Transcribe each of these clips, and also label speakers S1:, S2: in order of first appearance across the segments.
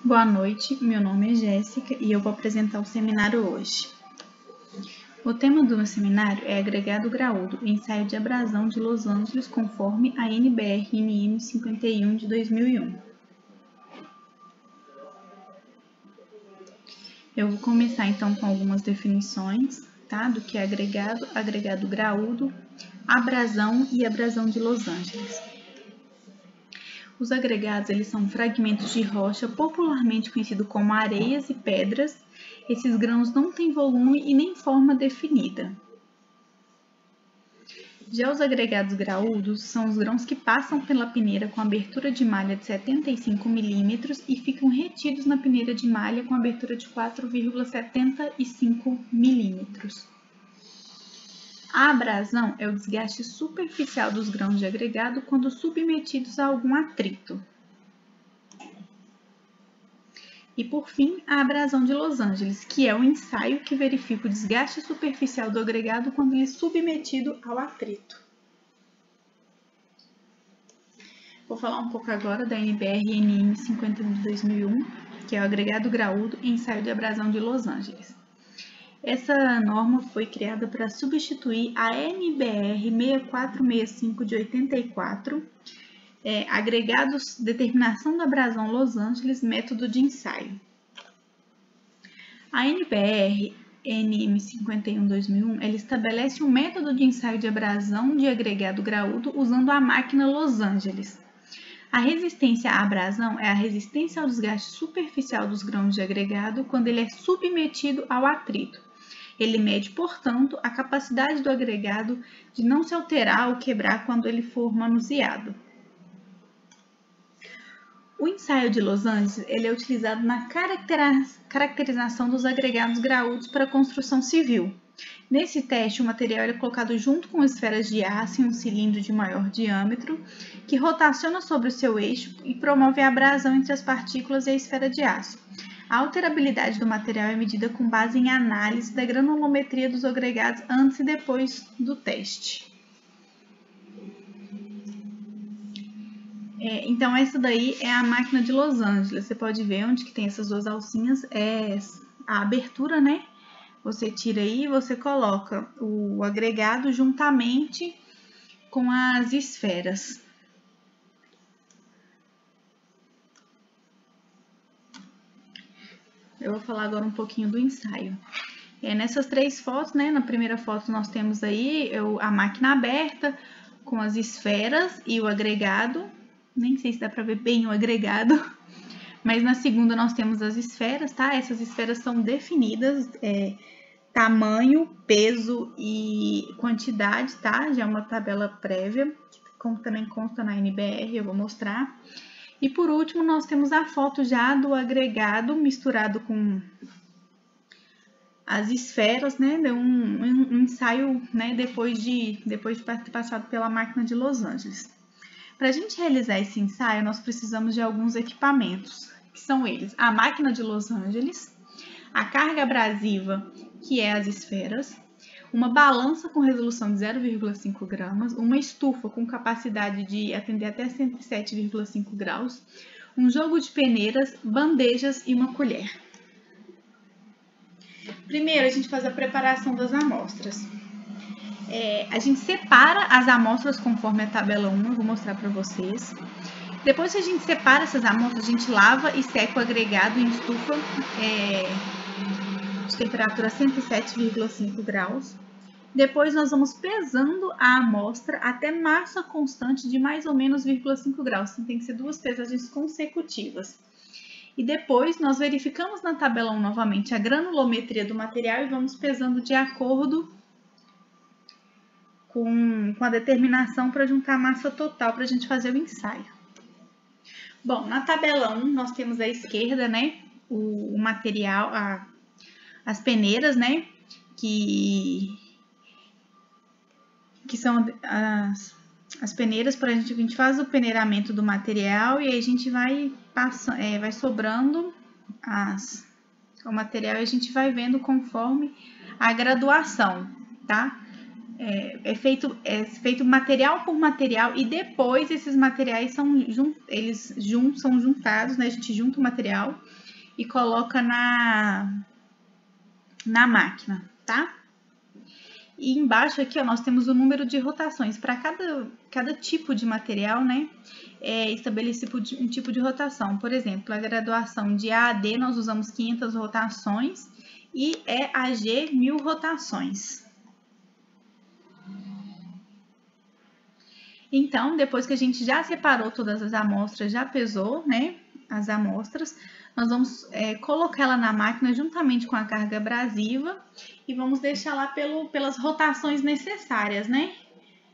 S1: Boa noite, meu nome é Jéssica e eu vou apresentar o seminário hoje. O tema do meu seminário é Agregado Graúdo, ensaio de abrasão de Los Angeles conforme a NBR-NM 51 de 2001. Eu vou começar então com algumas definições, tá? Do que é agregado, agregado graúdo, abrasão e abrasão de Los Angeles. Os agregados eles são fragmentos de rocha popularmente conhecidos como areias e pedras. Esses grãos não têm volume e nem forma definida. Já os agregados graúdos são os grãos que passam pela peneira com abertura de malha de 75 mm e ficam retidos na peneira de malha com abertura de 4,75 mm. A abrasão é o desgaste superficial dos grãos de agregado quando submetidos a algum atrito. E por fim, a abrasão de Los Angeles, que é o ensaio que verifica o desgaste superficial do agregado quando ele é submetido ao atrito. Vou falar um pouco agora da NBR-NM 51 de 2001, que é o agregado graúdo ensaio de abrasão de Los Angeles. Essa norma foi criada para substituir a NBR 6465 de 84, agregados determinação da abrasão Los Angeles, método de ensaio. A NBR NM 51/2001 ela estabelece um método de ensaio de abrasão de agregado graúdo usando a máquina Los Angeles. A resistência à abrasão é a resistência ao desgaste superficial dos grãos de agregado quando ele é submetido ao atrito. Ele mede, portanto, a capacidade do agregado de não se alterar ou quebrar quando ele for manuseado. O ensaio de Los Angeles ele é utilizado na caracterização dos agregados graúdos para construção civil. Nesse teste, o material é colocado junto com esferas de aço em um cilindro de maior diâmetro, que rotaciona sobre o seu eixo e promove a abrasão entre as partículas e a esfera de aço. A alterabilidade do material é medida com base em análise da granulometria dos agregados antes e depois do teste. Então, essa daí é a máquina de Los Angeles. Você pode ver onde que tem essas duas alcinhas, é a abertura, né? Você tira aí e você coloca o agregado juntamente com as esferas. Eu vou falar agora um pouquinho do ensaio. Nessas três fotos, né? Na primeira foto nós temos aí a máquina aberta com as esferas e o agregado. Nem sei se dá para ver bem o agregado, mas na segunda nós temos as esferas, tá? Essas esferas são definidas, tamanho, peso e quantidade, tá? Já é uma tabela prévia, como também consta na NBR, eu vou mostrar. E por último, nós temos a foto já do agregado misturado com as esferas, né? Deu um ensaio, né? Depois de ter passado pela máquina de Los Angeles. Para a gente realizar esse ensaio, nós precisamos de alguns equipamentos, que são eles: a máquina de Los Angeles, a carga abrasiva, que é as esferas, uma balança com resolução de 0,5 gramas, uma estufa com capacidade de atender até 107,5 graus, um jogo de peneiras, bandejas e uma colher. Primeiro, a gente faz a preparação das amostras. A gente separa as amostras conforme a tabela 1, eu vou mostrar para vocês. Depois que a gente separa essas amostras, a gente lava e seca o agregado em estufa de temperatura 107,5 graus. Depois nós vamos pesando a amostra até massa constante de mais ou menos 0,5 graus. Então, tem que ser duas pesagens consecutivas. E depois nós verificamos na tabela 1 novamente a granulometria do material e vamos pesando de acordo com a determinação para juntar a massa total para a gente fazer o ensaio. Bom, na tabela 1 nós temos à esquerda, né, o material, as peneiras, né, que são as peneiras para a gente faz o peneiramento do material e aí a gente vai vai sobrando o material e a gente vai vendo conforme a graduação, tá? É feito material por material e depois esses materiais são juntados, né? A gente junta o material e coloca na máquina, tá? E embaixo aqui, ó, nós temos o número de rotações. Para cada tipo de material, né, estabelece um tipo de rotação. Por exemplo, a graduação de A a D, nós usamos 500 rotações e EAG 1000 rotações. Então, depois que a gente já separou todas as amostras, já pesou, né, as amostras, nós vamos colocar ela na máquina juntamente com a carga abrasiva e vamos deixar lá pelas rotações necessárias, né?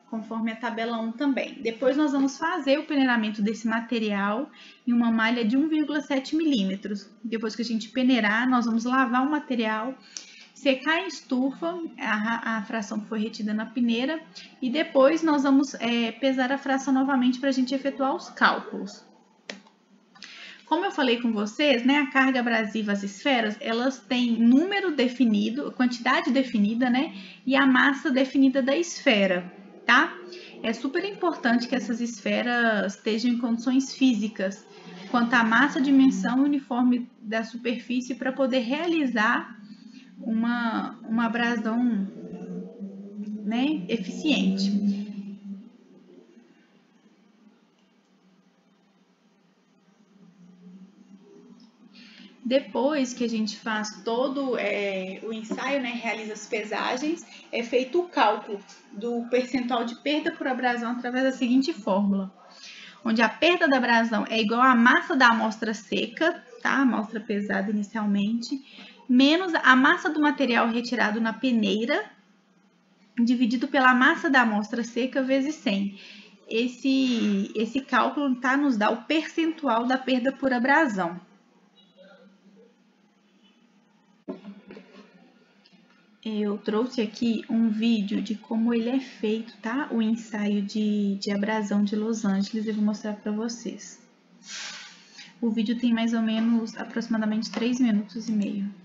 S1: Conforme a tabela 1 também. Depois nós vamos fazer o peneiramento desse material em uma malha de 1,7 milímetros. Depois que a gente peneirar, nós vamos lavar o material, secar em estufa a fração que foi retida na peneira e depois nós vamos pesar a fração novamente para a gente efetuar os cálculos. Como eu falei com vocês, né, a carga abrasiva, as esferas, elas têm número definido, quantidade definida, né, e a massa definida da esfera, tá? É super importante que essas esferas estejam em condições físicas, quanto à massa, dimensão e uniforme da superfície para poder realizar uma abrasão, né, eficiente. Depois que a gente faz todo o ensaio, né, realiza as pesagens, é feito o cálculo do percentual de perda por abrasão através da seguinte fórmula, onde a perda da abrasão é igual à massa da amostra seca, tá? A amostra pesada inicialmente, menos a massa do material retirado na peneira, dividido pela massa da amostra seca vezes 100. Esse cálculo, tá, nos dá o percentual da perda por abrasão. Eu trouxe aqui um vídeo de como ele é feito, tá? O ensaio de abrasão de Los Angeles, eu vou mostrar para vocês. O vídeo tem mais ou menos, aproximadamente 3 minutos e meio.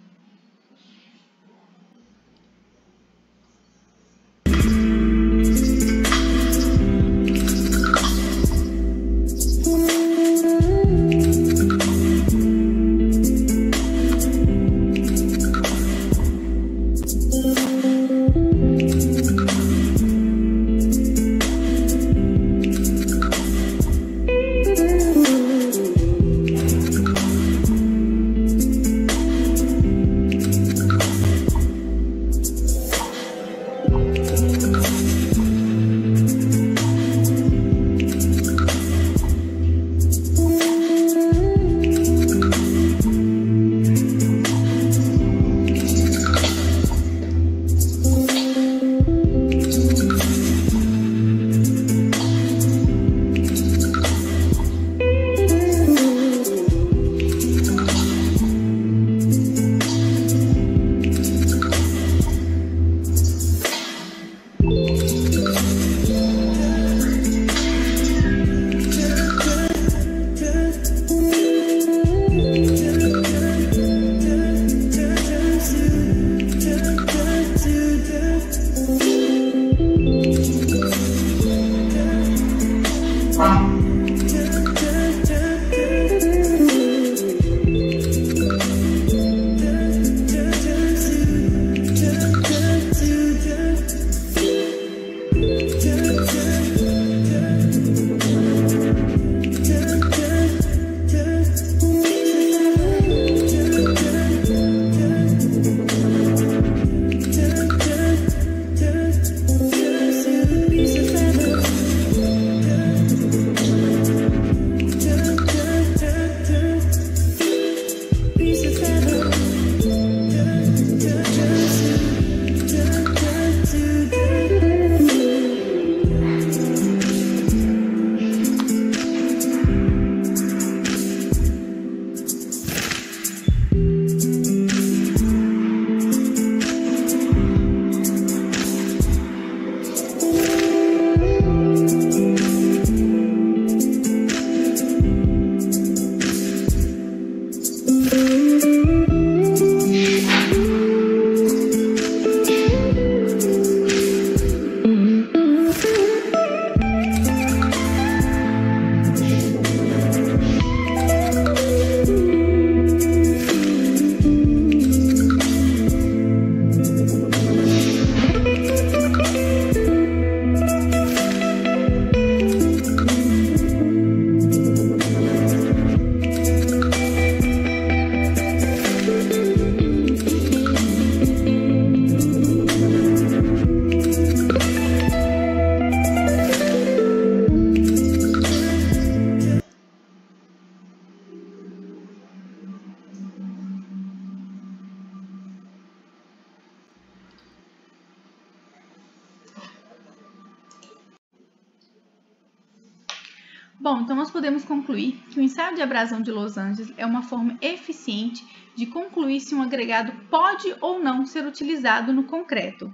S1: Bom, então nós podemos concluir que o ensaio de abrasão de Los Angeles é uma forma eficiente de concluir se um agregado pode ou não ser utilizado no concreto.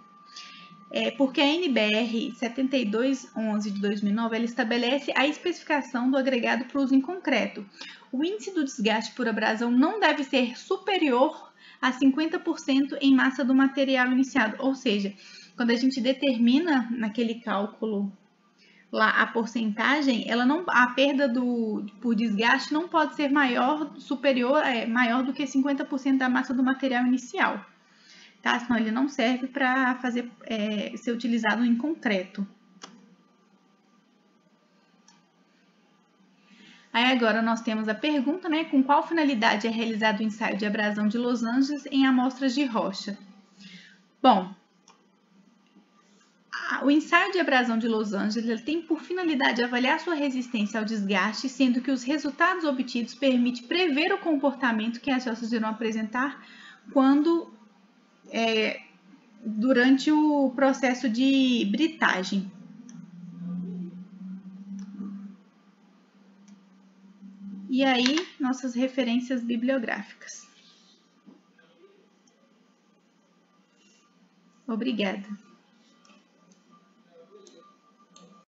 S1: Porque a NBR 7211 de 2009 ela estabelece a especificação do agregado para uso em concreto. O índice do desgaste por abrasão não deve ser superior a 50% em massa do material iniciado, ou seja, quando a gente determina naquele cálculo lá a porcentagem, a perda por desgaste não pode ser maior do que 50% da massa do material inicial, tá? Senão ele não serve para ser utilizado em concreto. Aí agora nós temos a pergunta, né? Com qual finalidade é realizado o ensaio de abrasão de Los Angeles em amostras de rocha? Bom, o ensaio de abrasão de Los Angeles tem por finalidade avaliar sua resistência ao desgaste, sendo que os resultados obtidos permitem prever o comportamento que as rochas irão apresentar durante o processo de britagem. E aí, nossas referências bibliográficas. Obrigada.